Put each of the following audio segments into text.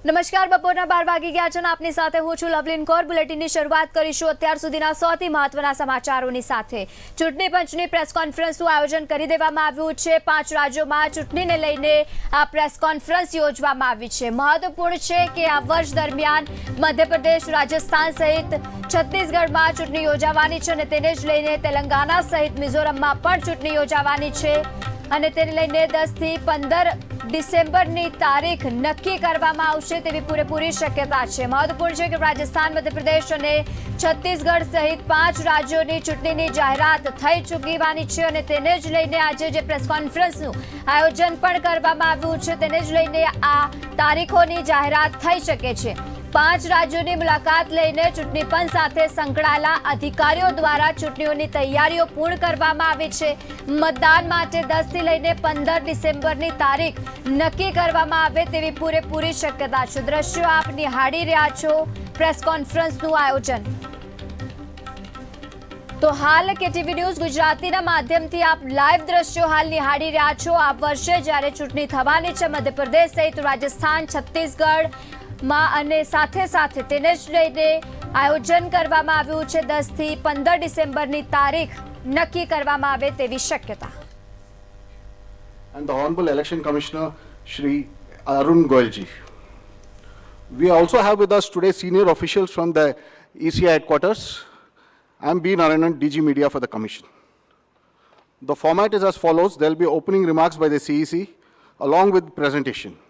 નમસ્કાર, બપોરના 12 વાગી ગયા છે અને આપની સાથે હું છું લવલીન કૌર। બુલેટિનની શરૂઆત કરીશું અત્યાર સુધીના સૌથી મહત્વના સમાચારોની સાથે। ચૂંટણી પંચની પ્રેસ કોન્ફરન્સનું આયોજન કરી દેવામાં આવ્યું છે। 5 રાજ્યોમાં ચૂંટણીને લઈને આ પ્રેસ કોન્ફરન્સ યોજવામાં આવી છે। મહત્વપૂર્ણ છે કે આ વર્ષ દરમિયાન મધ્યપ્રદેશ, રાજસ્થાન સહિત છત્તીસગઢમાં ચૂંટણી યોજાવાની છે અને તેને જ લઈને તેલંગાણા સહિત મિઝોરમમાં પણ ચૂંટણી યોજાવાની છે અને તેને લઈને 10 થી 15 ડિસેમ્બરની તારીખ નક્કી કરવામાં આવશે તેવી પૂરેપૂરી શક્યતા છે। મહત્વપૂર્ણ છે કે રાજસ્થાન, મધ્યપ્રદેશ અને છત્તીસગઢ સહિત 5 રાજ્યોની ચૂંટણીની જાહેરાત થઈ ચૂકીવાની છે અને તેને જ લઈને આજે જે પ્રેસ કોન્ફરન્સનું આયોજન પણ કરવામાં આવ્યું છે તેને જ લઈને આ તારીખોની જાહેરાત થઈ શકે છે। 5 રાજ્યોની મુલાકાત લઈને ચૂંટણી પંચ સાથે સંકળાયેલા અધિકારીઓ દ્વારા ચૂંટણીઓની તૈયારીઓ પૂર્ણ કરવામાં આવી છે। મતદાન માટે 10 થી લઈને 15 ડિસેમ્બરની તારીખ નક્કી કરવામાં આવે તેવી પૂરેપૂરી શક્યતા છે। દ્રશ્યો આપ નિહાળી રહ્યા છો પ્રેસ કોન્ફરન્સનું આયોજન। તો હાલ કેટીવી ન્યૂઝ ગુજરાતીના માધ્યમથી આપ લાઈવ દ્રશ્યો હાલ નિહાળી રહ્યા છો। આ વર્ષે જ્યારે ચૂંટણી થવાની છે મધ્યપ્રદેશ સહિત રાજસ્થાન, છત્તીસગઢ માં અને સાથે સાથે તેને જ લઈને આયોજન કરવામાં આવ્યું છે। 10 થી 15 ડિસેમ્બરની તારીખ નક્કી કરવામાં આવે તેવી શક્યતા। And the Honorable Election Commissioner Shri Arun Goyal ji. We also have with us today senior officials from the ECI headquarters. I am B. Narayanan, DG Media for the Commission. The format is as follows. There will be opening remarks by the CEC along with presentation.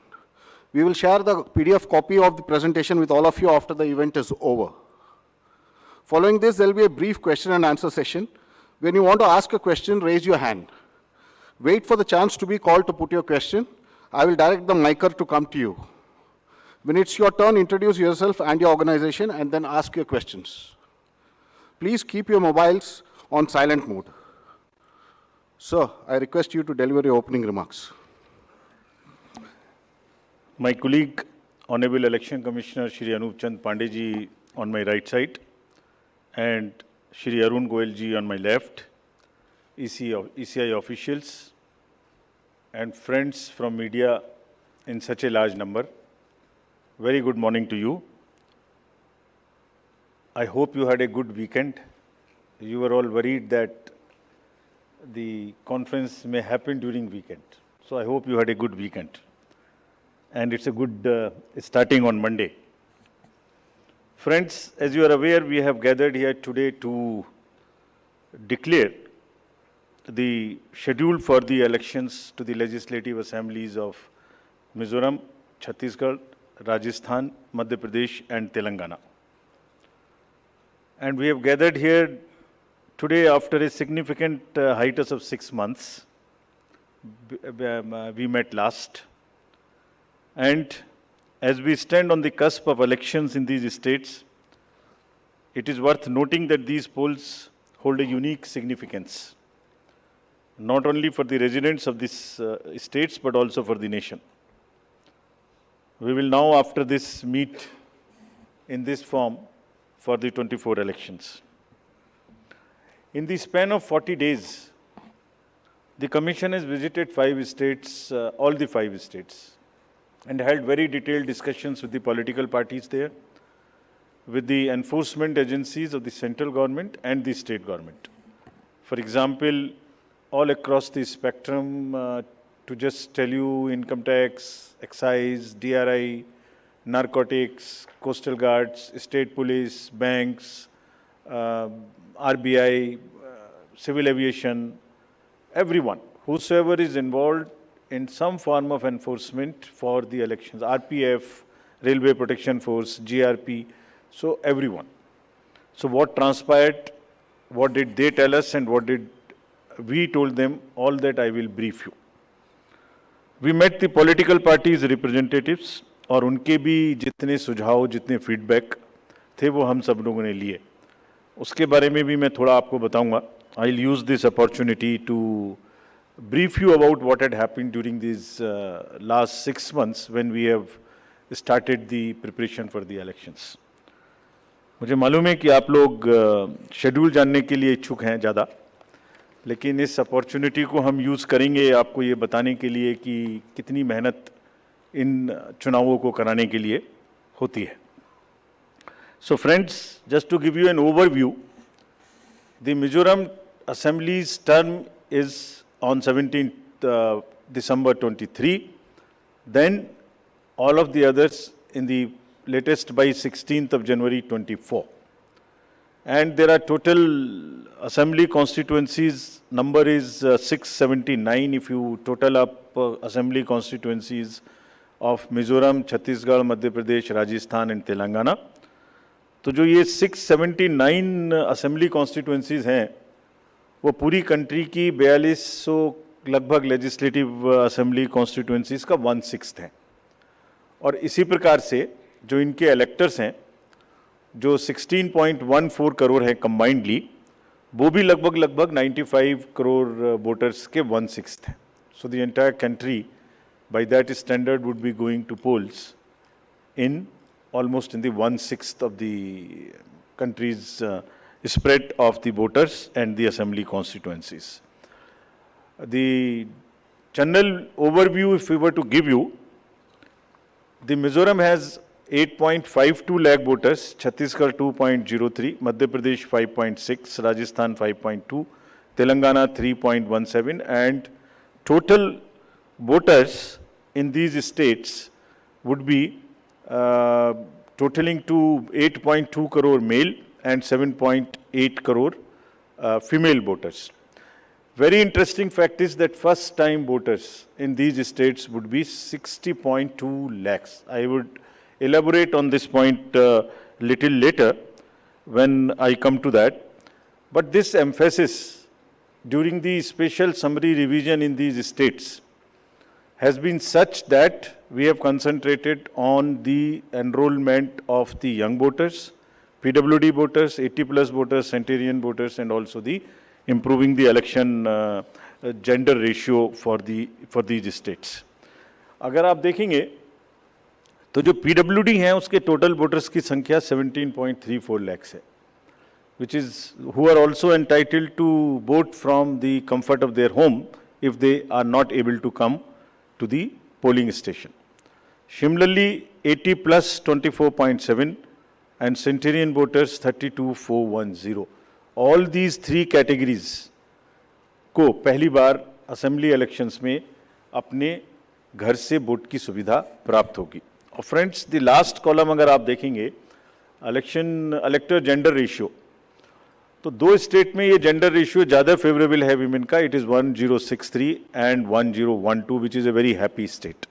We will share the PDF copy of the presentation with all of you after the event is over. Following this, there will be a brief question and answer session. When you want to ask a question, raise your hand. Wait for the chance to be called to put your question. I will direct the micer to come to you. When it's your turn, introduce yourself and your organization and then ask your questions. Please keep your mobiles on silent mode. Sir, I request you to deliver your opening remarks. My colleague, Honorable Election Commissioner Shri Anup Chand Pandey ji on my right side and Shri Arun Goyal ji on my left, ECI officials and friends from media in such a large number, very good morning to you. I hope you had a good weekend. You were all worried that the conference may happen during weekend. So I hope you had a good weekend. And it's a good starting on Monday. Friends, as you are aware, we have gathered here today to declare the schedule for the elections to the legislative assemblies of Mizoram, Chhattisgarh, Rajasthan, Madhya Pradesh and Telangana. And we have gathered here today after a significant hiatus of 6 months. We met last. And as we stand on the cusp of elections in these states, it is worth noting that these polls hold a unique significance, not only for the residents of these states, but also for the nation. We will now, after this, meet in this form for the 24 elections. In the span of 40 days, the Commission has visited 5 states, all the 5 states, and held very detailed discussions with the political parties there, with the enforcement agencies of the central government and the state government. For example, all across the spectrum, to just tell you, income tax, excise, DRI, narcotics, coastal guards, state police, banks, RBI, civil aviation, everyone, whosoever is involved in some form of enforcement for the elections, RPF, Railway Protection Force, GRP, so everyone. So what transpired, what did they tell us and what did we told them, all that I will brief you. We met the political parties representatives और उनके भी जितने सुझाव, जितने feedback थे वो हम सब लोगों ने लिए। उसके बारे में भी मैं थोड़ा आपको बताऊंगा. I'll use this opportunity to brief you about what had happened during these last 6 months when we have started the preparation for the elections. मुझे मालूम है कि आप लोग शेड्यूल जानने के लिए इच्छुक हैं ज़्यादा, लेकिन इस अपॉर्चुनिटी को हम यूज़ करेंगे आपको ये बताने के लिए कि कितनी मेहनत इन चुनावों को कराने के लिए होती है. So friends, just to give you an overview, the Mizoram Assembly's term is on 17th December 23. Then all of the others in the latest by 16th of January 24. And there are total assembly constituencies, number is 679 if you total up assembly constituencies of Mizoram, Chhattisgarh, Madhya Pradesh, Rajasthan and Telangana. तो जो ये 679 assembly constituencies हैं वो पूरी country की 4200 लगभग legislative assembly constituencies का 1/6 है. और इसी प्रकार से जो इनके इलेक्टर्स हैं जो 16.14 करोड़ है कंबाइंडली, वो भी लगभग 95 करोड़ वोटर्स के 1/6 हैं. So the entire country by that standard would be going to polls in almost in the 1/6 of the country's spread of the voters and the assembly constituencies. The general overview, if we were to give you, the Mizoram has 8.52 lakh voters, Chhattisgarh 2.03, Madhya Pradesh 5.6, Rajasthan 5.2, Telangana 3.17, and total voters in these states would be totaling to 8.2 crore male and 7.8 crore female voters. Very interesting fact is that first time voters in these states would be 60.2 lakhs. I would elaborate on this point little later when I come to that. But this emphasis during the special summary revision in these states has been such that we have concentrated on the enrollment of the young voters, PWD voters, 80 plus voters, centenarian voters, and also the improving the election gender ratio for these states. अगर आप देखेंगे तो जो PWD हैं उसके total voters की संख्या 17.34 lakhs है, which is who are also entitled to vote from the comfort of their home if they are not able to come to the polling station. Similarly, 80 plus 24.7 and centenarian voters 32,410. All these three categories को पहली बार assembly elections में अपने घर से vote की सुविधा प्राप्त होगी. और फ्रेंड्स, द लास्ट कॉलम अगर आप देखेंगे इलेक्टर जेंडर रेशियो, तो दो स्टेट में ये जेंडर रेशियो ज़्यादा फेवरेबल है विमेन का. It is 1063 and 1012, which is a very happy state.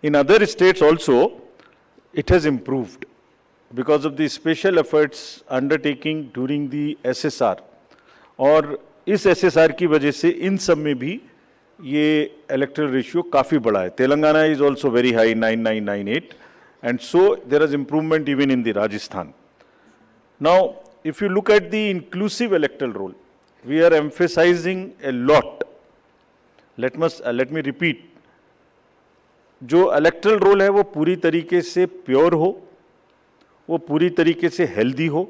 In other states also, it has improved because of the special efforts undertaking during the SSR. और इस SSR की वजह से इन सब में भी ये electoral ratio काफ़ी बड़ा है. Telangana is also very high, 9998, and so there is improvement even in the Rajasthan. Now, if you look at the inclusive electoral roll, we are emphasizing a lot. Let me repeat. जो erectile role है वो पूरी तरीके से pure हो, वो पूरी तरीके से हेल्दी हो,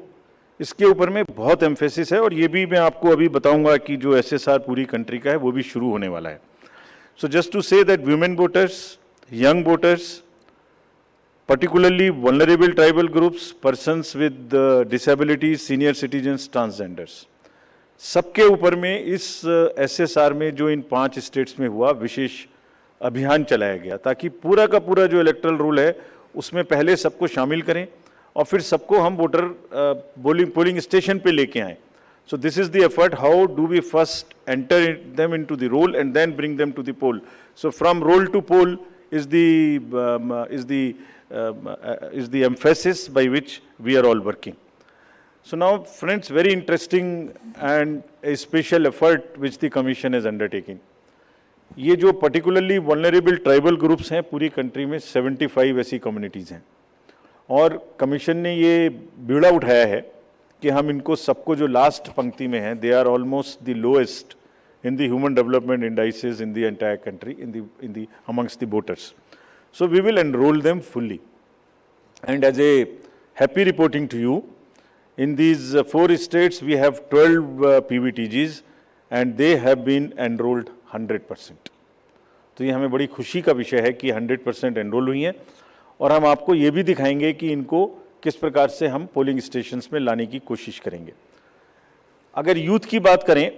इसके ऊपर में बहुत एम्फेसिस है. और ये भी मैं आपको अभी बताऊंगा कि जो एसएसआर पूरी कंट्री का है वो भी शुरू होने वाला है. So just to say that women voters, young voters, particularly vulnerable tribal groups, persons with disabilities, senior citizens, transgenders, सबके ऊपर में इस एसएसआर में जो इन 5 स्टेट्स में हुआ विशेष अभियान चलाया गया ताकि पूरा का पूरा जो इलेक्ट्रल रूल है उसमें पहले सबको शामिल करें और फिर सबको हम वोटर पोलिंग स्टेशन पे लेके आएं. So this is the effort. How do we first enter them into the roll and then bring them to the poll? So from roll to poll is the emphasis by which we are all working. So now, friends, very interesting and a special effort which the commission is undertaking. ये जो particularly vulnerable tribal groups हैं पूरी country में 75 ऐसी communities हैं और commission ने ये बीड़ा उठाया है कि हम इनको सबको जो लास्ट पंक्ति में हैं, they are almost the lowest in the human development indices in the entire country, in the amongst the voters. So we will enroll them fully. And as a happy reporting to you, in these 4 states we have 12 PVTGs and they have been enrolled 100%. तो ये हमें बड़ी खुशी का विषय है कि 100% enrol हुई हैं और हम आपको ये भी दिखाएंगे कि इनको किस प्रकार से हम पोलिंग स्टेशंस में लाने की कोशिश करेंगे। अगर यूथ की बात करें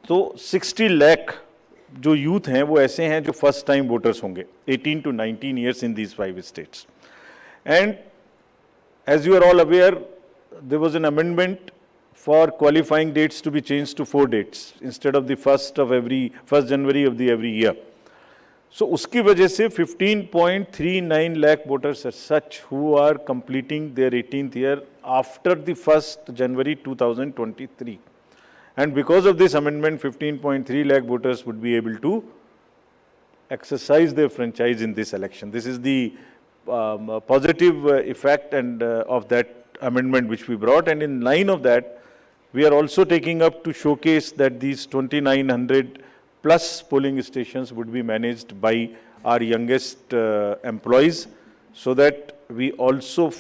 तो 60 लाख जो यूथ हैं वो ऐसे हैं जो फर्स्ट टाइम वोटर्स होंगे 18 to 19 years in these 5 states. And as you are all aware, there was an amendment for qualifying dates to be changed to 4 dates instead of the 1st January of the every year. So उसकी वजह से 15.39 lakh voters are such who are completing their 18th year after the 1st January 2023. And because of this amendment, 15.3 lakh voters would be able to exercise their franchise in this election. This is the positive effect and of that amendment which we brought. And in line of that, we are also taking up to showcase that these 2,900 plus polling stations would be managed by our youngest employees, so that we also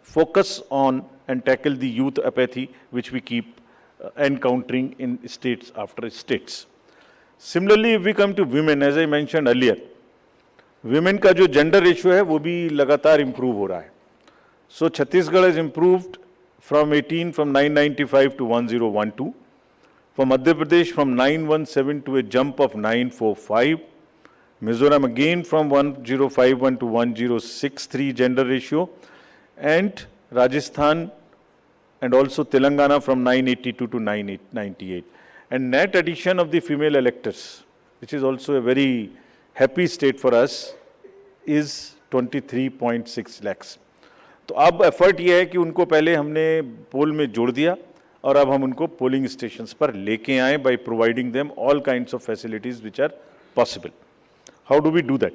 focus on and tackle the youth apathy which we keep encountering in states after states. Similarly, if we come to women, as I mentioned earlier, women का जो gender ratio है वो भी लगातार improve हो रहा है. So Chhattisgarh has improved from 995 to 1012. For Madhya Pradesh from 917 to a jump of 945. Mizoram again from 1051 to 1063 gender ratio. And Rajasthan and also Telangana from 982 to 998. And net addition of the female electors, which is also a very happy state for us, is 23.6 lakhs. तो अब effort ये है कि उनको पहले हमने पोल में जोड़ दिया और अब हम उनको पोलिंग स्टेशंस पर लेके आए by providing them all kinds of facilities which are possible. How do we do that?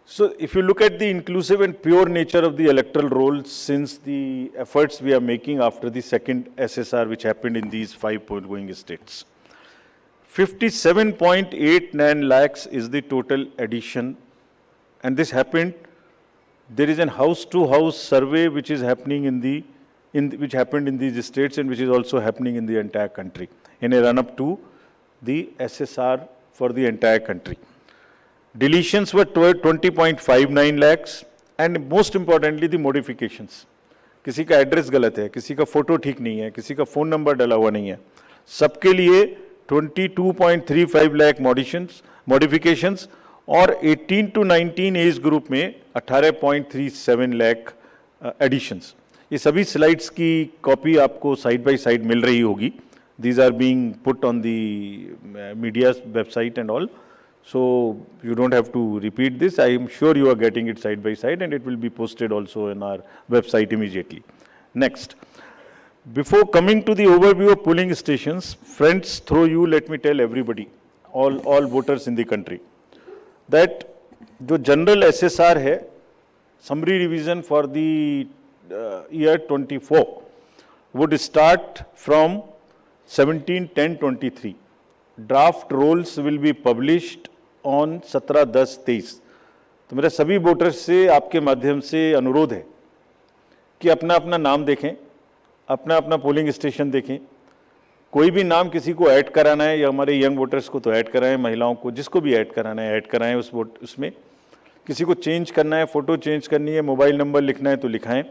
So if you look at the inclusive and pure nature of the electoral roll, since the efforts we are making after the second SSR which happened in these 5 going states, 57.89 lakhs is the total addition, and this happened. There is an house-to-house survey which is happening which happened in these states and which is also happening in the entire country in a run-up to the SSR for the entire country. Deletions were 20.59 lakhs, and most importantly the modifications. किसी का address गलत है, किसी का photo ठीक नहीं है, किसी का फोन नंबर डाला हुआ नहीं है, सबके लिए 22.35 लाख मॉडिफिकेशंस और 18 to 19 एज ग्रुप में 18.37 लाख एडिशंस. ये सभी स्लाइड्स की कॉपी आपको साइड बाय साइड मिल रही होगी. These are being put on the media's website and all. So you don't have to repeat this. I am sure you are getting it side by side, and it will be posted also in our website immediately. Next. Before coming to the overview of polling stations, friends, through you, let me tell everybody, all voters in the country, that the general SSR है, summary revision for the year 24 would start from 17/10/23. Draft rolls will be published on 17/10/23. तो मेरा सभी voters से आपके माध्यम से अनुरोध है कि अपना अपना नाम देखें, अपना अपना पोलिंग स्टेशन देखें. कोई भी नाम किसी को ऐड कराना है, या हमारे यंग वोटर्स को तो ऐड कराएं, महिलाओं को जिसको भी ऐड कराना है ऐड कराएं उसमें. किसी को चेंज करना है, फोटो चेंज करनी है, मोबाइल नंबर लिखना है तो लिखाएं.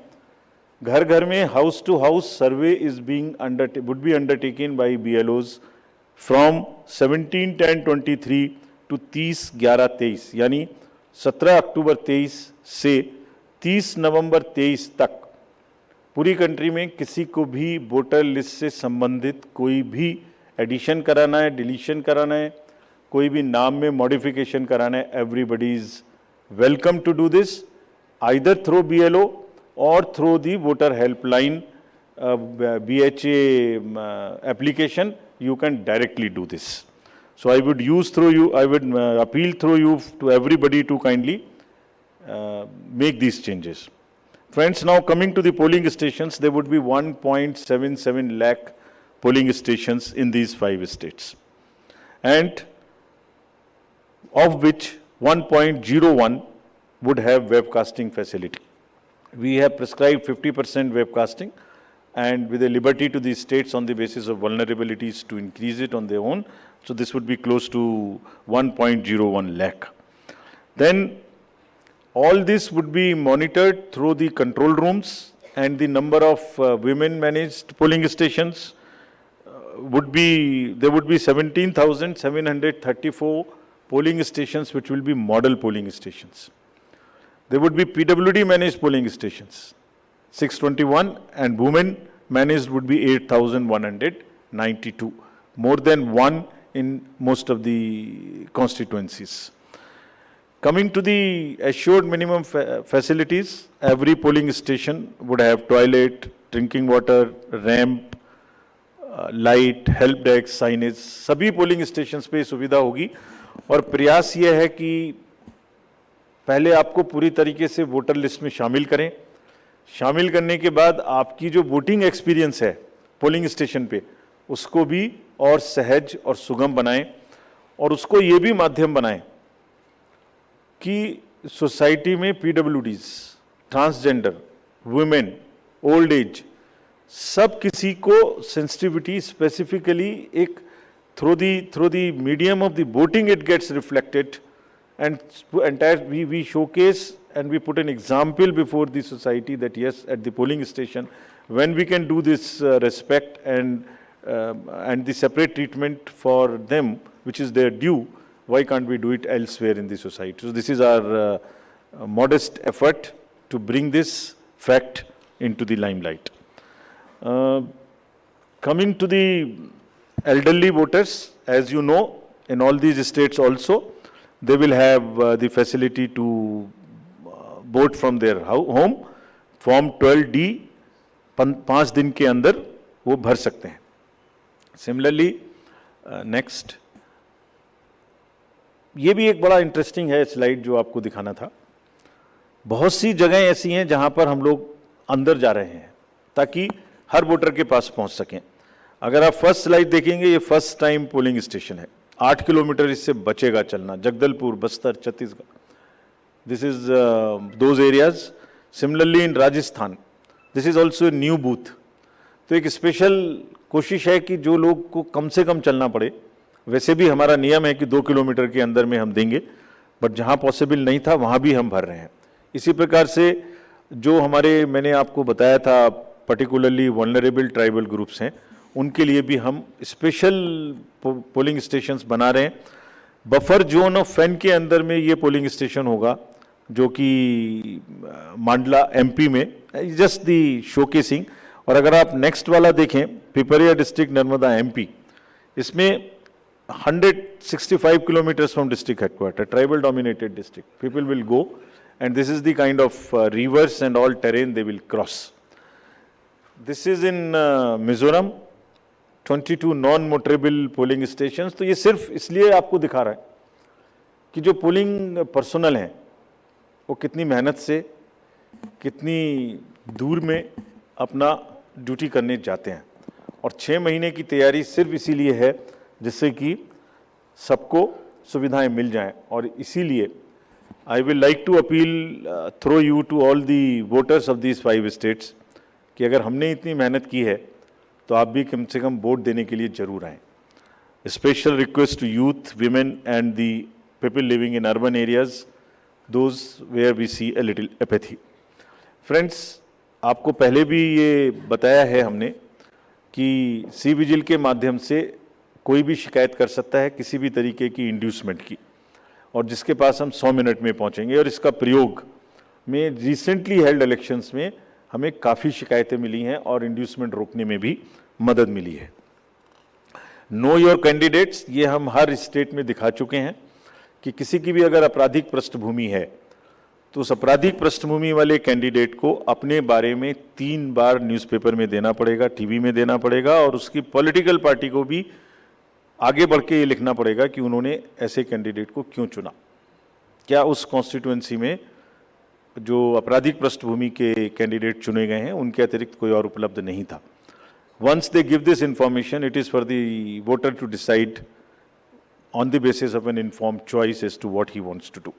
घर घर में house to house survey is would be undertaken by BLOs from 17/10/23 to 30/11/23, यानी 17 अक्टूबर 23 से 30 नवंबर 23 तक पूरी कंट्री में किसी को भी वोटर लिस्ट से संबंधित कोई भी एडिशन कराना है, डिलीशन कराना है, कोई भी नाम में मॉडिफिकेशन कराना है, everybody is welcome to do this either through BLO or through the voter helpline BHA application. You can directly do this. So I would appeal through you to everybody to kindly make these changes. Friends, now coming to the polling stations, there would be 1.77 lakh polling stations in these 5 states, and of which 1.01 would have webcasting facility. We have prescribed 50% webcasting, and with a liberty to the states on the basis of vulnerabilities to increase it on their own. So this would be close to 1.01 lakh. Then all this would be monitored through the control rooms, and the number of women managed polling stations would be 17,734 polling stations, which will be model polling stations. There would be PWD managed polling stations, 621, and women managed would be 8,192, more than one in most of the constituencies. Coming to the assured minimum facilities, every polling station would have toilet, drinking water, ramp, light, help desk, signage, सभी polling stations पे सुविधा होगी। और प्रयास ये है कि पहले आपको पूरी तरीके से वोटर लिस्ट में शामिल करें, शामिल करने के बाद आपकी जो वोटिंग एक्सपीरियंस है पोलिंग स्टेशन पे उसको भी और सहज और सुगम बनाएं, और उसको ये भी माध्यम बनाएं कि सोसाइटी में PwDs, transgender, women, old age, सब किसी को सेंसिटिविटी स्पेसिफिकली एक through the medium of the voting it gets reflected, and entire we showcase and we put an example before the society that yes, at the polling station when we can do this respect and the separate treatment for them which is their due, why can't we do it elsewhere in the society? So this is our modest effort to bring this fact into the limelight. Coming to the elderly voters, as you know, in all these states also they will have the facility to vote from their home. Form 12D 5 दिन के अंदर वो भर सकते हैं. Similarly, next, ये भी एक बड़ा इंटरेस्टिंग है स्लाइड जो आपको दिखाना था. बहुत सी जगहें ऐसी हैं जहां पर हम लोग अंदर जा रहे हैं ताकि हर वोटर के पास पहुंच सकें. अगर आप फर्स्ट स्लाइड देखेंगे, ये फर्स्ट टाइम पोलिंग स्टेशन है. 8 किलोमीटर इससे बचेगा चलना. Jagdalpur, Bastar, Chhattisgarh, this is those areas. Similarly in Rajasthan, this is also new booth. तो एक स्पेशल कोशिश है कि जो लोग को कम से कम चलना पड़े. वैसे भी हमारा नियम है कि 2 किलोमीटर के अंदर में हम देंगे, बट जहाँ पॉसिबल नहीं था वहाँ भी हम भर रहे हैं. इसी प्रकार से जो हमारे, मैंने आपको बताया था, पर्टिकुलरली वल्नरेबल ट्राइबल ग्रुप्स हैं, उनके लिए भी हम स्पेशल पोलिंग स्टेशंस बना रहे हैं. बफर जोन ऑफ फैन के अंदर में ये पोलिंग स्टेशन होगा जो कि मांडला एमपी में, जस्ट दी शोकेसिंग. और अगर आप नेक्स्ट वाला देखें, पिपरिया डिस्ट्रिक्ट, नर्मदा एमपी, इसमें 165 kilometers from district headquarters, tribal dominated district. People will go and this is the kind of rivers and all terrain they will cross. This is in Mizoram, 22 non-motorable polling stations. तो ये सिर्फ इसलिए आपको दिखा रहा है कि जो पोलिंग पर्सनल हैं वो कितनी मेहनत से, कितनी दूर में अपना ड्यूटी करने जाते हैं. और 6 महीने की तैयारी सिर्फ इसीलिए है जिससे कि सबको सुविधाएं मिल जाएं. और इसीलिए I will like to appeal through you to all the voters of these 5 states कि अगर हमने इतनी मेहनत की है तो आप भी कम से कम वोट देने के लिए जरूर आएँ. Special request to youth, women and the people living in urban areas, those where we see a little apathy. Friends, आपको पहले भी ये बताया है हमने कि सी विजिल के माध्यम से कोई भी शिकायत कर सकता है किसी भी तरीके की इंड्यूसमेंट की, और जिसके पास हम 100 मिनट में पहुंचेंगे. और इसका प्रयोग में रिसेंटली हेल्ड इलेक्शंस में हमें काफ़ी शिकायतें मिली हैं और इंड्यूसमेंट रोकने में भी मदद मिली है. नो योर कैंडिडेट्स, ये हम हर स्टेट में दिखा चुके हैं कि किसी की भी अगर आपराधिक पृष्ठभूमि है तो उस आपराधिक पृष्ठभूमि वाले कैंडिडेट को अपने बारे में 3 बार न्यूज़पेपर में देना पड़ेगा, टीवी में देना पड़ेगा, और उसकी पॉलिटिकल पार्टी को भी आगे बढ़ के ये लिखना पड़ेगा कि उन्होंने ऐसे कैंडिडेट को क्यों चुना, क्या उस कॉन्स्टिट्यूएंसी में जो आपराधिक पृष्ठभूमि के कैंडिडेट चुने गए हैं उनके अतिरिक्त कोई और उपलब्ध नहीं था. Once they give this information, it is for the voter to decide on the basis of an informed choice as to what he wants to do.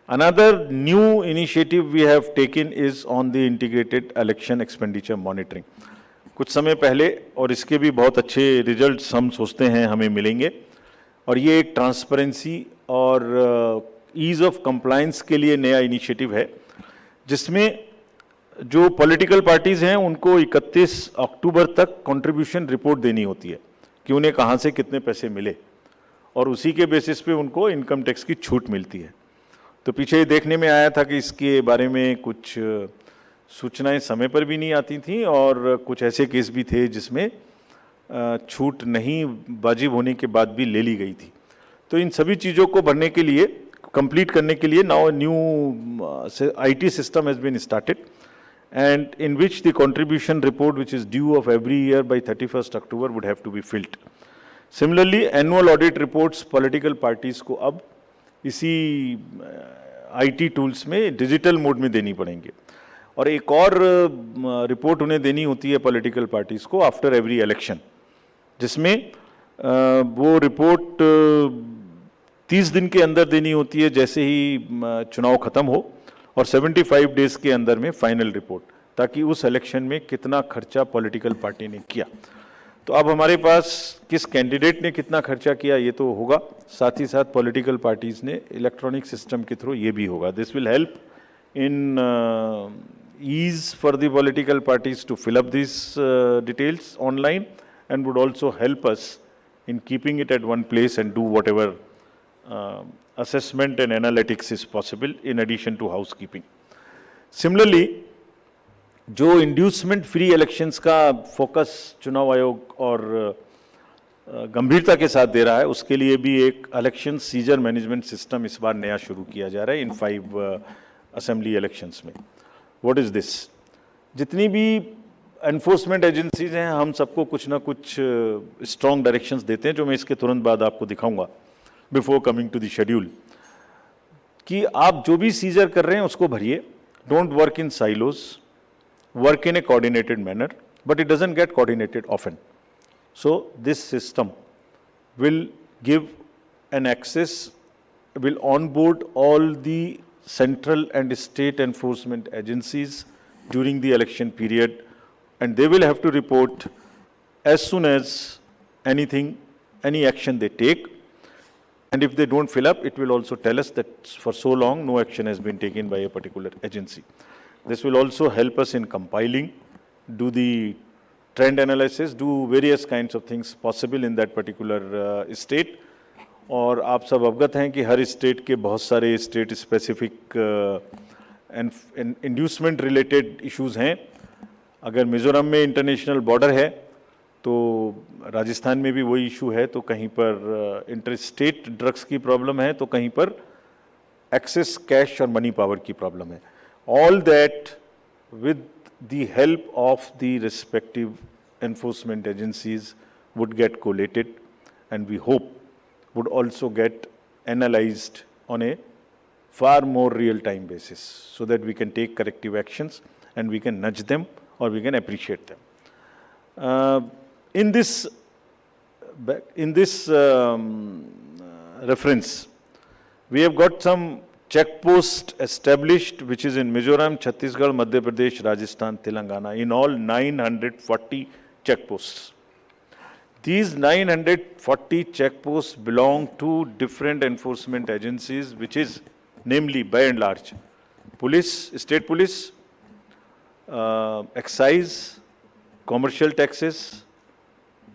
Another new initiative we have taken is on the integrated election expenditure monitoring. कुछ समय पहले, और इसके भी बहुत अच्छे results हम सोचते हैं हमें मिलेंगे, और ये एक ट्रांसपेरेंसी और ईज ऑफ कंप्लायंस के लिए नया इनिशिएटिव है, जिसमें जो पॉलिटिकल पार्टीज हैं उनको 31 अक्टूबर तक कंट्रीब्यूशन रिपोर्ट देनी होती है कि उन्हें कहाँ से कितने पैसे मिले, और उसी के बेसिस पे उनको इनकम टैक्स की छूट मिलती है। तो पीछे ये देखने में आया था कि इसके बारे में कुछ सूचनाएं समय पर भी नहीं आती थी, और कुछ ऐसे केस भी थे जिसमें छूट नहीं वाजिब होने के बाद भी ले ली गई थी। तो इन सभी चीज़ों को भरने के लिए, कंप्लीट करने के लिए now new IT system has been started, and in which the contribution report which is due of every year by 31st October would have to be filled. Similarly, annual audit reports political parties को अब इसी IT tools में digital mode में देनी पड़ेंगे, और एक और रिपोर्ट उन्हें देनी होती है पॉलिटिकल पार्टीज को आफ्टर एवरी इलेक्शन, जिसमें वो रिपोर्ट 30 दिन के अंदर देनी होती है जैसे ही चुनाव खत्म हो, और 75 डेज के अंदर में फाइनल रिपोर्ट, ताकि उस इलेक्शन में कितना खर्चा पॉलिटिकल पार्टी ने किया। तो अब हमारे पास किस कैंडिडेट ने कितना खर्चा किया ये तो होगा, साथ ही साथ पॉलिटिकल पार्टीज ने इलेक्ट्रॉनिक सिस्टम के थ्रू ये भी होगा। This will help in ease for the political parties to fill up these details online, and would also help us in keeping it at one place and do whatever assessment and analytics is possible in addition to housekeeping. Similarly, जो inducement free elections का focus चुनाव आयोग और गंभीरता के साथ दे रहा है, उसके लिए भी एक इलेक्शन सीजर मैनेजमेंट सिस्टम इस बार नया शुरू किया जा रहा है इन 5 असेंबली इलेक्शंस में। What is this? जितनी भी एनफोर्समेंट एजेंसीज हैं, हम सबको कुछ ना कुछ स्ट्रॉन्ग डायरेक्शंस देते हैं, जो मैं इसके तुरंत बाद आपको दिखाऊंगा before coming to the schedule, कि आप जो भी सीजर कर रहे हैं उसको भरिए। Don't work in silos, work in a coordinated manner, but it doesn't get coordinated often. So this system will give an access, will onboard all the central and state enforcement agencies during the election period, and they will have to report as soon as any action they take. And if they don't fill up, it will also tell us that for so long no action has been taken by a particular agency. This will also help us in compiling, do the trend analysis, do various kinds of things possible in that particular state. और आप सब अवगत हैं कि हर state के बहुत सारे state specific inducement related issues हैं। अगर मिज़ोरम में इंटरनेशनल बॉर्डर है तो राजस्थान में भी वही इशू है, तो कहीं पर इंटर स्टेट ड्रग्स की प्रॉब्लम है, तो कहीं पर एक्सेस कैश और मनी पावर की प्रॉब्लम है। All that with the help of the respective enforcement agencies would get collated, and we hope would also get analyzed on a far more real-time basis, so that we can take corrective actions and we can nudge them or we can appreciate them. In this reference, we have got some check post established, which is in Mizoram, Chhattisgarh, Madhya Pradesh, Rajasthan, Telangana, in all 940 check posts. These 940 check posts belong to different enforcement agencies, which is namely, by and large, police, state police, excise, commercial taxes,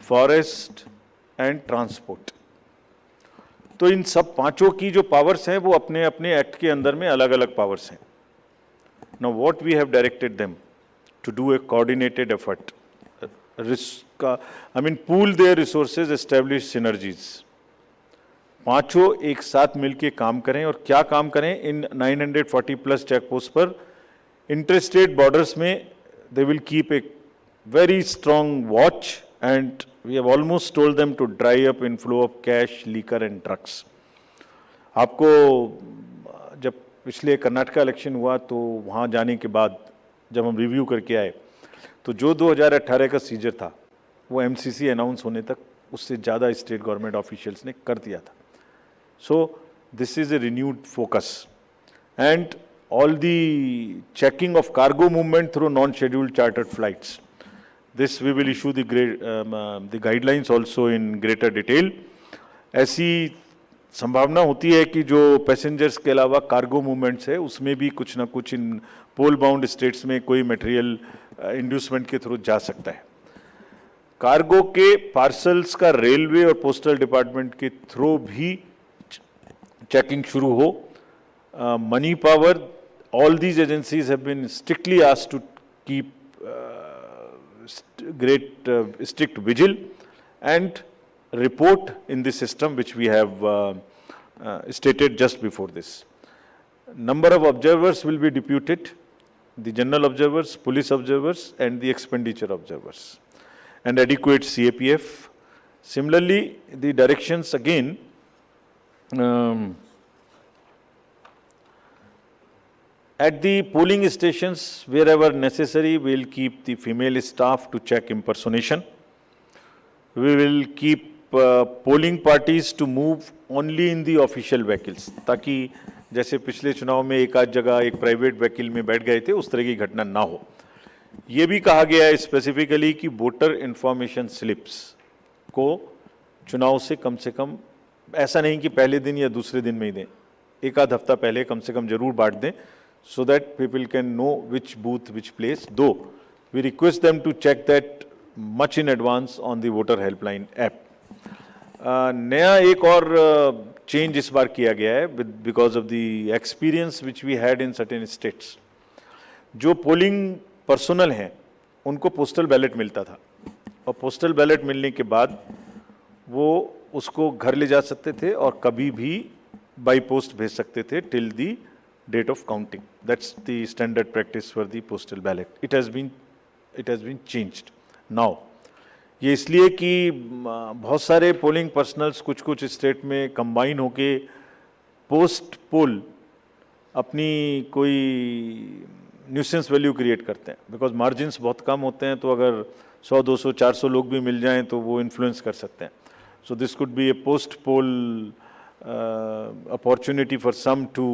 forest and transport. तो इन सब पांचों की जो powers हैं वो अपने अपने act के अंदर में अलग अलग पावर्स हैं। Now what we have directed them to do a coordinated effort, pool their resources, establish synergies. पांचों एक साथ मिलके काम करें, और क्या काम करें? इन 940 प्लस चेक पोस्ट पर इंटर स्टेट बॉर्डर्स में they will keep a very strong watch, and we have almost told them to dry up inflow of cash, liquor and drugs. आपको जब पिछले कर्नाटका इलेक्शन हुआ तो वहाँ जाने के बाद जब हम रिव्यू करके आए तो जो 2018 का सीजर था वो MCC अनाउंस होने तक उससे ज़्यादा स्टेट गवर्नमेंट ऑफिशियल्स ने कर दिया था। So this is a renewed focus, and all the checking of cargo movement through non scheduled chartered flights. This we will issue the guidelines also in greater detail, ऐसी संभावना होती है कि जो पैसेंजर्स के अलावा कार्गो मूवमेंट्स है उसमें भी कुछ ना कुछ इन पोल बाउंड स्टेट्स में कोई मटेरियल इंड्यूसमेंट के थ्रू जा सकता है। कार्गो के पार्सल्स का रेलवे और पोस्टल डिपार्टमेंट के थ्रू भी चेकिंग शुरू हो। Money power, all these agencies have been strictly asked to keep strict vigil and report in the system which we have stated just before this. Number of observers will be deputed, the general observers, police observers and the expenditure observers, and adequate CAPF. Similarly, the directions again at the polling stations, wherever necessary, we will keep the female staff to check impersonation. We will keep polling parties to move only in the official vehicles, ताकि जैसे पिछले चुनाव में एक आध जगह एक private vehicle में बैठ गए थे उस तरह की घटना ना हो। ये भी कहा गया है स्पेसिफिकली कि वोटर इंफॉर्मेशन स्लिप्स को चुनाव से कम ऐसा नहीं कि पहले दिन या दूसरे दिन में ही दें, एक आध हफ्ता पहले कम से कम जरूर बांट दें, so that people can know which booth, which place. Though we request them to check that much in advance on the voter helpline app. नया एक और चेंज इस बार किया गया है because of the experience which we had in certain states. जो polling personal हैं उनको पोस्टल बैलेट मिलता था और पोस्टल बैलेट मिलने के बाद वो उसको घर ले जा सकते थे और कभी भी बाई पोस्ट भेज सकते थे till the date of counting. That's the standard practice for the postal ballot. It has been changed now. ये इसलिए कि बहुत सारे पोलिंग पर्सनल्स कुछ स्टेट में कंबाइन होके पोस्ट पोल अपनी कोई न्यूसेंस वैल्यू क्रिएट करते हैं, बिकॉज मार्जिन्स बहुत कम होते हैं, तो अगर 100, 200, 400 लोग भी मिल जाएं तो वो इन्फ्लुएंस कर सकते हैं. So this could be A post pole opportunity for some to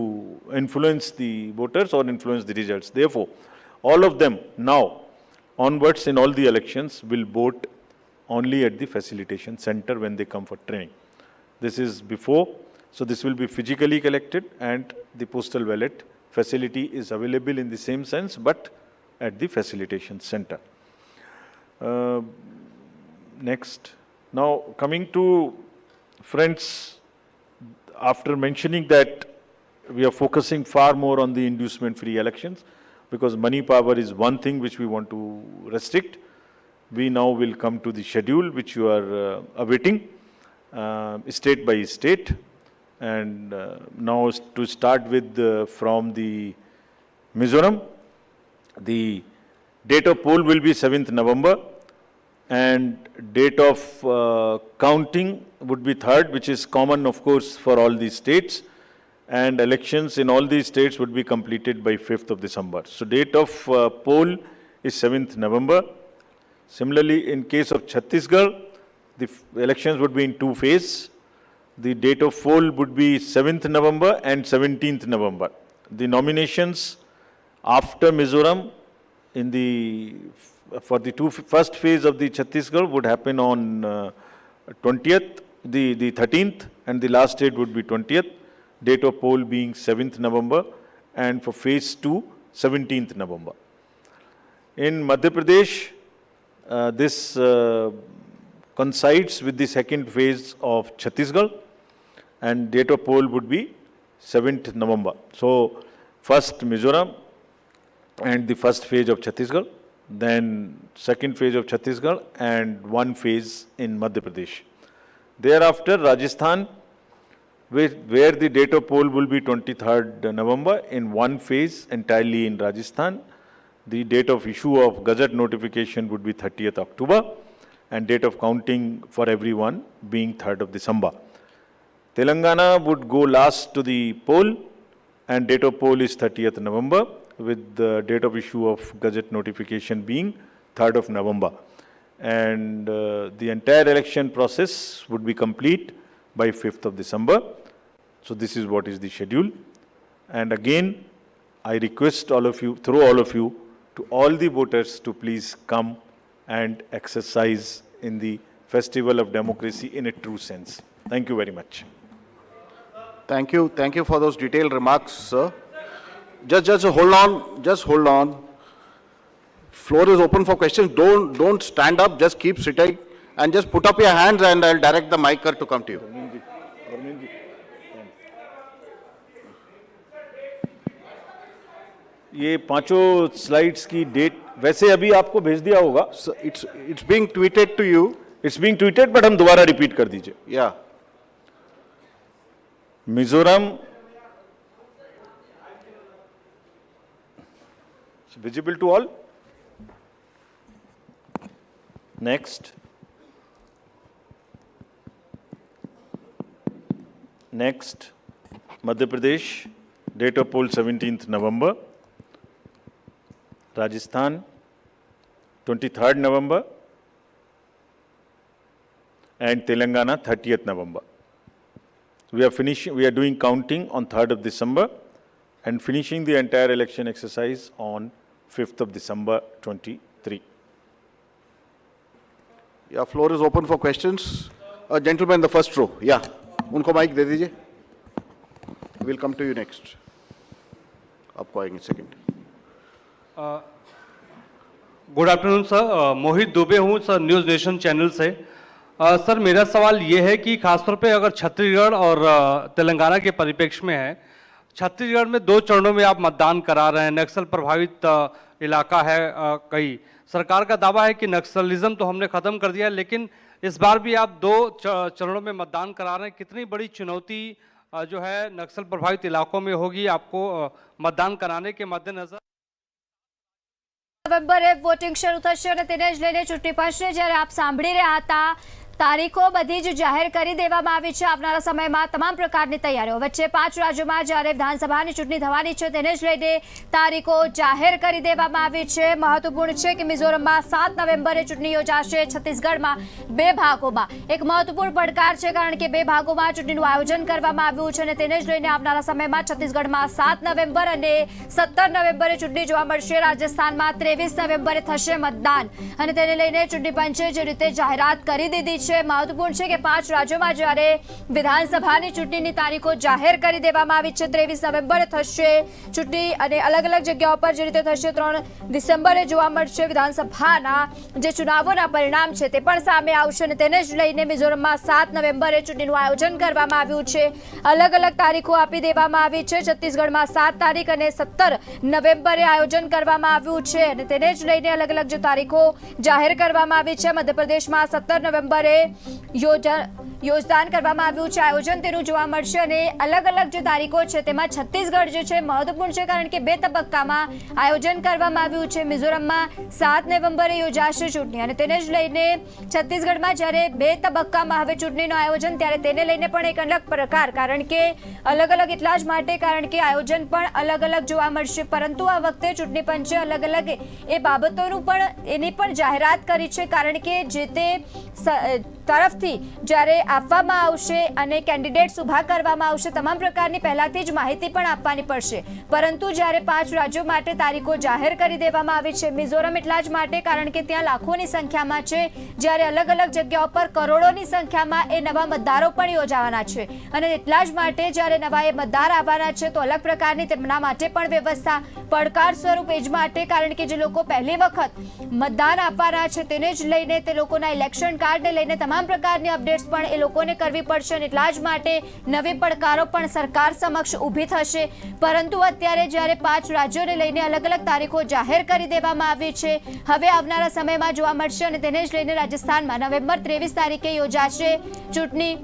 influence the voters or influence the results. Therefore, all of them now onwards in all the elections will vote only at the facilitation center when they come for training. This is before, so this will be physically collected and the postal ballot facility is available in the same sense but at the facilitation center. Next. Now coming to friends, after mentioning that we are focusing far more on the inducement-free elections, because money power is one thing which we want to restrict, we now will come to the schedule which you are awaiting, state by state. And now to start with from the Mizoram, the date of poll will be 7th November. And date of counting would be 3rd, which is common, of course, for all these states. And elections in all these states would be completed by 5th of December. So date of poll is 7th November. Similarly, in case of Chhattisgarh, the elections would be in 2 phases. The date of poll would be 7th November and 17th November. The nominations after Mizoram for the first phase of the Chhattisgarh would happen on 20th, the 13th, and the last date would be 20th, date of poll being 7th November, and for phase 2, 17th November. In Madhya Pradesh, this coincides with the second phase of Chhattisgarh, and date of poll would be 7th November. So, first Mizoram and the first phase of Chhattisgarh, then second phase of Chhattisgarh and one phase in Madhya Pradesh. Thereafter, Rajasthan, where the date of poll will be 23rd November in one phase entirely in Rajasthan. The date of issue of Gazette notification would be 30th October and date of counting for everyone being 3rd of December. Telangana would go last to the poll and date of poll is 30th November, with the date of issue of Gazette notification being 3rd of November. And the entire election process would be complete by 5th of December. So this is what is the schedule. And again, I request all of you, through all of you, to all the voters to please come and exercise in the festival of democracy in a true sense. Thank you very much. Thank you for those detailed remarks, sir. Just hold on. Floor is open for questions. Don't stand up, just keep sitting and just put up your hands and I'll direct the micer to come to you. ये पांचों slides की date वैसे अभी आपको भेज दिया होगा. So it's being tweeted to you. It's being tweeted, but हम दोबारा रिपीट कर दीजिए. Yeah. Mizoram visible to all. Next Madhya Pradesh, date of poll 17th November. Rajasthan 23rd November and Telangana 30th November. We are doing counting on 3rd of December and finishing the entire election exercise on 5th of December 23. Yeah, floor is open for questions. Gentleman in the first row. Yeah. उनको mic दे दीजिए. We'll come to you next. आपको आएंगे second. Good afternoon sir, मोहित दुबे हूँ sir, news nation channel से. Sir मेरा सवाल ये है कि खासतौर पे अगर छत्तीसगढ़ और तेलंगाना के परिप्रेक्ष्य में है, छत्तीसगढ़ में 2 चरणों में आप मतदान करा रहे हैं, नक्सल प्रभावित इलाका है कई. सरकार का दावा है कि नक्सलिज्म तो हमने ख़त्म कर दिया है, लेकिन इस बार भी आप 2 चरणों में मतदान करा रहे हैं. कितनी बड़ी चुनौती जो है नक्सल प्रभावित इलाकों में होगी आपको मतदान कराने के मद्देनजर? નવેમ્બરે વોટિંગ શરૂ થશે અને તેને જ લઈને ચૂંટણી પંચને જ્યારે આપ સાંભળી રહ્યા હતા, તારીખો બધી જ જાહેર કરી દેવામાં આવી છે. આવનારા સમયમાં તમામ પ્રકારની તૈયારીઓ વચ્ચે 5 રાજ્યોમાં જ્યારે વિધાનસભાની ચૂંટણી થવાની છે તેને જ લઈને તારીખો જાહેર કરી દેવામાં આવી છે. મહત્વપૂર્ણ છે કે મિઝોરમમાં 7 નવેમ્બરે ચૂંટણી યોજાશે. છત્તીસગઢમાં 2 ભાગોમાં એક મહત્વપૂર્ણ પડકાર છે, કારણ કે 2 ભાગોમાં ચૂંટણીનું આયોજન કરવામાં આવ્યું છે અને તેને જ લઈને આવનારા સમયમાં છત્તીસગઢમાં 7 નવેમ્બર અને 17 નવેમ્બરે ચૂંટણી જોવા મળશે. રાજસ્થાનમાં 23 નવેમ્બરે થશે મતદાન અને તેને લઈને ચૂંટણી પંચે જે રીતે જાહેરાત કરી દીધી છે. મહત્વપૂર્ણ છે કે 5 રાજ્યોમાં જ્યારે વિધાનસભાની ચૂંટણીની તારીખો જાહેર કરી દેવામાં આવી છે. 23 નવેમ્બરે થશે ચૂંટણી અને અલગ અલગ જગ્યાઓ પર જે રીતે થશે. 3 ડિસેમ્બરે જોવા મળશે વિધાનસભાના જે ચુનાવોના પરિણામ છે તે પણ સામે આવશે અને તેને જ લઈને મિઝોરમમાં 7 નવેમ્બરે ચૂંટણીનું આયોજન કરવામાં આવ્યું છે. અલગ અલગ તારીખો આપી દેવામાં આવી છે. છત્તીસગઢમાં 7 તારીખ અને 17 નવેમ્બરે આયોજન કરવામાં આવ્યું છે અને તેને જ લઈને અલગ અલગ જે તારીખો જાહેર કરવામાં આવી છે. મધ્યપ્રદેશમાં 17 નવેમ્બરે યોજદાન કરવામાં આવ્યું છે, આયોજન તેનું જોવા મળશે અને અલગ અલગ જે તારીખો છે તેમાં છત્તીસગઢ જે છે મહત્વપૂર્ણ છે, કારણ કે 2 તબક્કામાં આયોજન કરવામાં આવ્યું છે. મિઝોરમમાં 7 નવેમ્બરે યોજાશે ચૂંટણી અને તેને જ લઈને છત્તીસગઢમાં જ્યારે 2 તબક્કામાં હવે ચૂંટણીનું આયોજન, ત્યારે તેને લઈને પણ એક અલગ પ્રકાર, કારણ કે અલગ અલગ એટલા જ માટે કારણ કે આયોજન પણ અલગ અલગ જોવા મળશે. પરંતુ આ વખતે ચૂંટણી પંચે અલગ અલગ એ બાબતોનું પણ એની પણ જાહેરાત કરી છે, કારણ કે જે તે તરફથી જ્યારે આપવામાં આવશે અને કેન્ડિડેટ્સ ઊભા કરવામાં આવશે, તમામ પ્રકારની પહેલાથી જ માહિતી પણ આપવાની પડશે. પરંતુ જ્યારે 5 રાજ્યો માટે તારીખો જાહેર કરી દેવામાં આવી છે. મિઝોરમ એટલા જ માટે કારણ કે ત્યાં લાખોની સંખ્યામાં છે, જ્યારે અલગ અલગ જગ્યાઓ પર કરોડોની સંખ્યામાં એ નવા મતદારો પણ યોજાવાના છે અને એટલા જ માટે જ્યારે નવા એ મતદાર આવવાના છે તો અલગ પ્રકારની તેમના માટે પણ વ્યવસ્થા પડકાર સ્વરૂપ એ જ માટે, કારણ કે જે લોકો પહેલી વખત મતદાન આપવાના છે તેને જ લઈને તે લોકોના ઇલેક્શન કાર્ડને લઈને તમામ પ્રકારની અપડેટ્સ પણ એ લોકોને કરવી પડશે અને એટલા જ માટે નવી પડકારો પણ સરકાર સમક્ષ ઊભી થશે. પરંતુ અત્યારે જ્યારે 5 રાજ્યોને લઈને અલગ અલગ તારીખો જાહેર કરી દેવામાં આવી છે, હવે આવનારા સમયમાં જોવા મળશે અને તેને જ લઈને રાજસ્થાનમાં નવેમ્બર 23 તારીખે યોજાશે ચૂંટણી.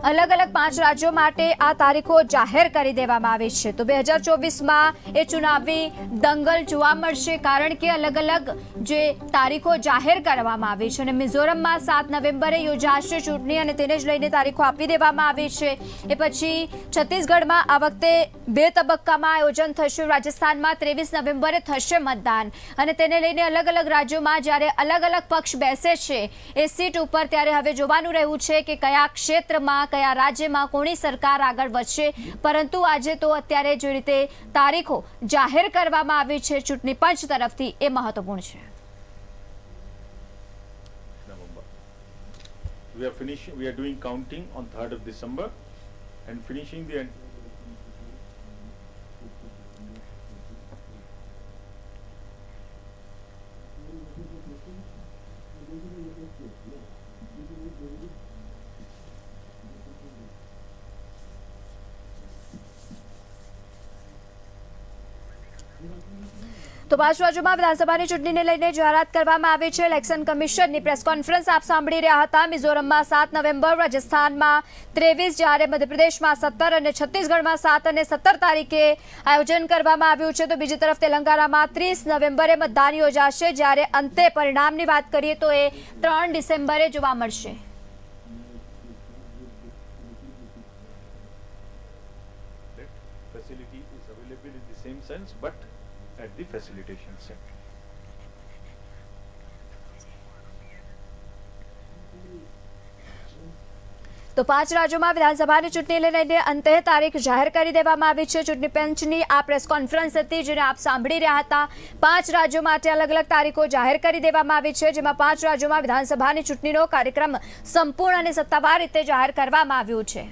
અલગ અલગ 5 રાજ્યો માટે આ તારીખો જાહેર કરી દેવામાં આવી છે. તો 2024માં એ ચુનાવી દંગલ જોવા મળશે, કારણ કે અલગ અલગ જે તારીખો જાહેર કરવામાં આવી છે અને મિઝોરમમાં 7 નવેમ્બરે યોજાશે ચૂંટણી અને તેને જ લઈને તારીખો આપી દેવામાં આવી છે. એ પછી છત્તીસગઢમાં આ વખતે 2 તબક્કામાં આયોજન થશે. રાજસ્થાનમાં 23 નવેમ્બરે થશે મતદાન અને તેને લઈને અલગ અલગ રાજ્યોમાં જ્યારે અલગ અલગ પક્ષ બેસે છે એ સીટ ઉપર, ત્યારે હવે જોવાનું રહ્યું છે કે કયા ક્ષેત્રમાં, કયા રાજ્યમાં કોની સરકાર આગળ વધશે. પરંતુ આજે તો અત્યારે જે રીતે તારીખો જાહેર કરવામાં આવી છે ચૂંટણી પંચ તરફથી એ મહત્વપૂર્ણ છે. We are doing counting on 3rd of December and finishing the તો 5 રાજ્યોમાં વિધાનસભાની ચૂંટણીને લઈને જાહેરાત કરવામાં આવી છે. ઇલેક્શન કમિશનની પ્રેસ કોન્ફરન્સ આપ સાંભળી રહ્યા હતા. મિઝોરમમાં 7 નવેમ્બર, રાજસ્થાનમાં 23, જ્યારે મધ્યપ્રદેશમાં 17 અને છત્તીસગઢમાં 7 અને 17 તારીખે આયોજન કરવામાં આવ્યું છે. તો બીજી તરફ તેલંગાણામાં 30 નવેમ્બરે મતદાન યોજાશે, જ્યારે અંતે પરિણામની વાત કરીએ તો એ 3 ડિસેમ્બરે જોવા મળશે. facility is available in the same sense, but at the facilitation center. તો 5 રાજ્યોમાં વિધાનસભાની ચૂંટણીને લઈને અંતે તારીખ જાહેર કરી દેવામાં આવી છે. ચૂંટણી પંચની આ પ્રેસ કોન્ફરન્સ હતી, જેને આપ સાંભળી રહ્યા હતા. 5 રાજ્યો માટે અલગ અલગ તારીખો જાહેર કરી દેવામાં આવી છે, જેમાં 5 રાજ્યોમાં વિધાનસભાની ચૂંટણીનો કાર્યક્રમ સંપૂર્ણ અને સત્તાવાર રીતે જાહેર કરવામાં આવ્યો છે.